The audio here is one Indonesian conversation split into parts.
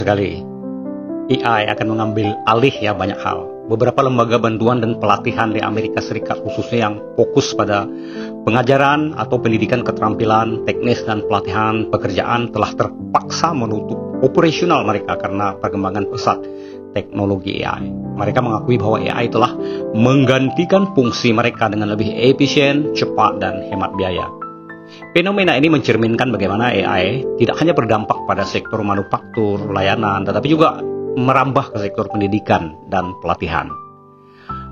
Sekali, AI akan mengambil alih ya banyak hal. Beberapa lembaga bantuan dan pelatihan di Amerika Serikat khususnya yang fokus pada pengajaran atau pendidikan keterampilan, teknis dan pelatihan pekerjaan telah terpaksa menutup operasional mereka karena perkembangan pesat teknologi AI. Mereka mengakui bahwa AI telah menggantikan fungsi mereka dengan lebih efisien, cepat, dan hemat biaya. Fenomena ini mencerminkan bagaimana AI tidak hanya berdampak pada sektor manufaktur, layanan, tetapi juga merambah ke sektor pendidikan dan pelatihan.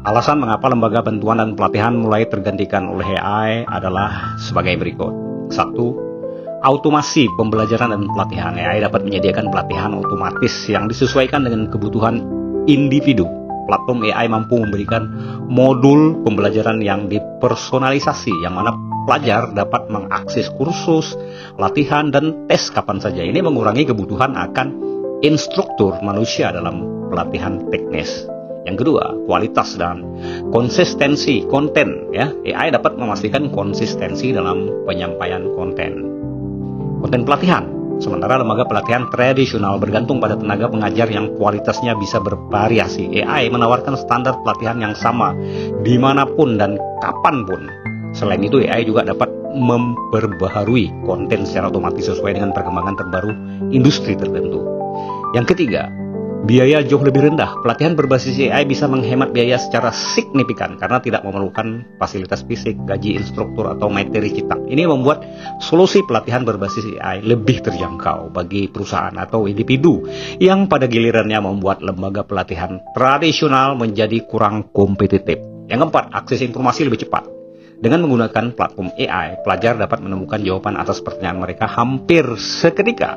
Alasan mengapa lembaga bantuan dan pelatihan mulai tergantikan oleh AI adalah sebagai berikut. 1. Automasi pembelajaran dan pelatihan. AI dapat menyediakan pelatihan otomatis yang disesuaikan dengan kebutuhan individu. Platform AI mampu memberikan modul pembelajaran yang dipersonalisasi, yang mana pelajar dapat mengakses kursus, latihan, dan tes kapan saja. Ini mengurangi kebutuhan akan instruktur manusia dalam pelatihan teknis. Yang kedua, kualitas dan konsistensi konten. Ya, AI dapat memastikan konsistensi dalam penyampaian konten pelatihan. Sementara lembaga pelatihan tradisional bergantung pada tenaga pengajar yang kualitasnya bisa bervariasi. AI menawarkan standar pelatihan yang sama dimanapun dan kapanpun. Selain itu, AI juga dapat memperbaharui konten secara otomatis sesuai dengan perkembangan terbaru industri tertentu. Yang ketiga, biaya jauh lebih rendah. Pelatihan berbasis AI bisa menghemat biaya secara signifikan karena tidak memerlukan fasilitas fisik, gaji instruktur, atau materi cetak. Ini membuat solusi pelatihan berbasis AI lebih terjangkau bagi perusahaan atau individu yang pada gilirannya membuat lembaga pelatihan tradisional menjadi kurang kompetitif. Yang keempat, akses informasi lebih cepat. Dengan menggunakan platform AI, pelajar dapat menemukan jawaban atas pertanyaan mereka hampir seketika,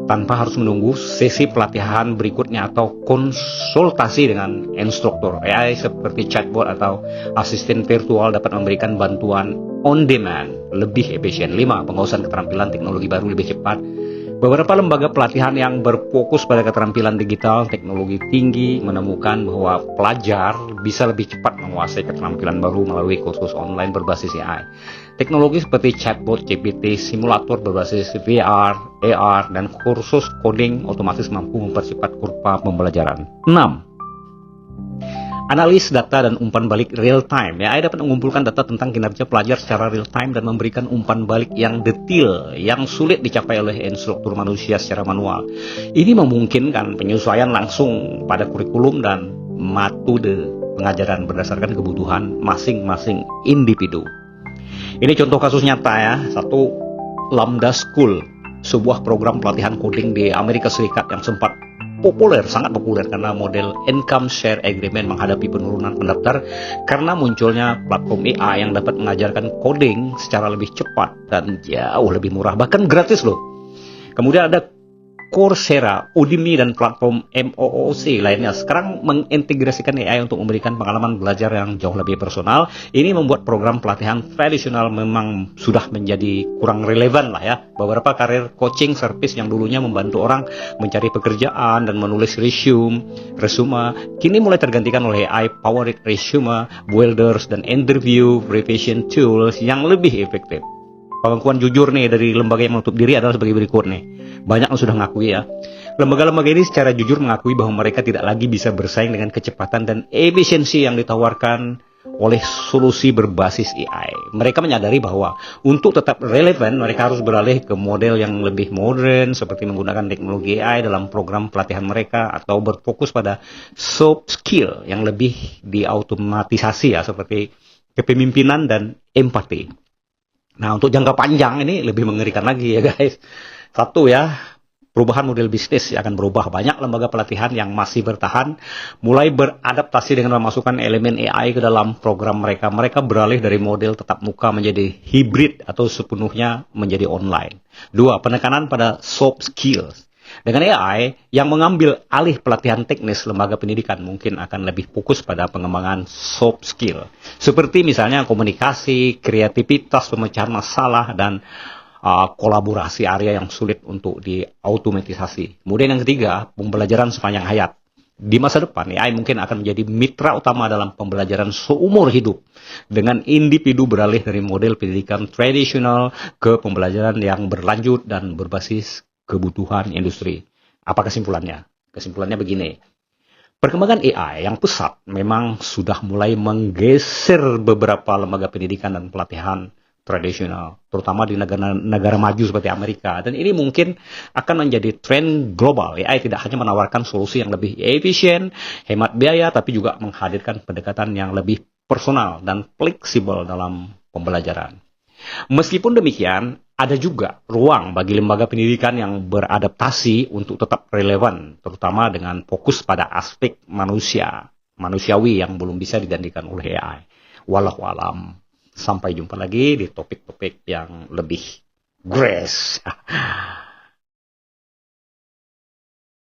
tanpa harus menunggu sesi pelatihan berikutnya atau konsultasi dengan instruktur. AI seperti chatbot atau asisten virtual dapat memberikan bantuan on demand lebih efisien. 5. Penguasaan keterampilan teknologi baru lebih cepat. Beberapa lembaga pelatihan yang berfokus pada keterampilan digital teknologi tinggi menemukan bahwa pelajar bisa lebih cepat menguasai keterampilan baru melalui kursus online berbasis AI. Teknologi seperti chatbot, GPT, simulator berbasis VR, AR, dan kursus coding otomatis mampu mempercepat kurva pembelajaran. 6. Analis data dan umpan balik real time. AI dapat mengumpulkan data tentang kinerja pelajar secara real time dan memberikan umpan balik yang detail yang sulit dicapai oleh instruktur manusia secara manual. Ini memungkinkan penyesuaian langsung pada kurikulum dan metode pengajaran berdasarkan kebutuhan masing-masing individu. Ini contoh kasus nyata ya. 1. Lambda School, sebuah program pelatihan coding di Amerika Serikat yang sempat sangat populer karena model income share agreement menghadapi penurunan pendaftar karena munculnya platform AI yang dapat mengajarkan coding secara lebih cepat dan jauh lebih murah, bahkan gratis loh. Kemudian ada Coursera, Udemy, dan platform MOOC lainnya sekarang mengintegrasikan AI untuk memberikan pengalaman belajar yang jauh lebih personal. Ini membuat program pelatihan tradisional memang sudah menjadi kurang relevan lah ya. Beberapa karir coaching service yang dulunya membantu orang mencari pekerjaan dan menulis resume kini mulai tergantikan oleh AI powered resume builders dan interview revision tools yang lebih efektif. Pengakuan jujur nih dari lembaga yang menutup diri adalah sebagai berikut nih. Banyak yang sudah mengakui ya. Lembaga-lembaga ini secara jujur mengakui bahwa mereka tidak lagi bisa bersaing dengan kecepatan dan efisiensi yang ditawarkan oleh solusi berbasis AI. Mereka menyadari bahwa untuk tetap relevan, mereka harus beralih ke model yang lebih modern seperti menggunakan teknologi AI dalam program pelatihan mereka atau berfokus pada soft skill yang lebih diautomatisasi ya, seperti kepemimpinan dan empati. Nah, untuk jangka panjang ini lebih mengerikan lagi ya guys. 1 ya, perubahan model bisnis akan berubah. Banyak lembaga pelatihan yang masih bertahan mulai beradaptasi dengan memasukkan elemen AI ke dalam program mereka. Mereka beralih dari model tatap muka menjadi hibrid atau sepenuhnya menjadi online. 2. Penekanan pada soft skills. Dengan AI yang mengambil alih pelatihan teknis, lembaga pendidikan mungkin akan lebih fokus pada pengembangan soft skill. Seperti misalnya komunikasi, kreativitas, pemecahan masalah, dan kolaborasi area yang sulit untuk diautomatisasi. Kemudian yang ketiga, pembelajaran sepanjang hayat. Di masa depan, AI mungkin akan menjadi mitra utama dalam pembelajaran seumur hidup. Dengan individu beralih dari model pendidikan tradisional ke pembelajaran yang berlanjut dan berbasis kebutuhan industri. Apa kesimpulannya? Kesimpulannya begini. Perkembangan AI yang pesat memang sudah mulai menggeser beberapa lembaga pendidikan dan pelatihan tradisional, terutama di negara-negara maju seperti Amerika. Dan ini mungkin akan menjadi tren global. AI tidak hanya menawarkan solusi yang lebih efisien, hemat biaya, tapi juga menghadirkan pendekatan yang lebih personal dan fleksibel dalam pembelajaran. Meskipun demikian, ada juga ruang bagi lembaga pendidikan yang beradaptasi untuk tetap relevan, terutama dengan fokus pada aspek manusiawi yang belum bisa digantikan oleh AI. Walau alam. Sampai jumpa lagi di topik-topik yang lebih grace.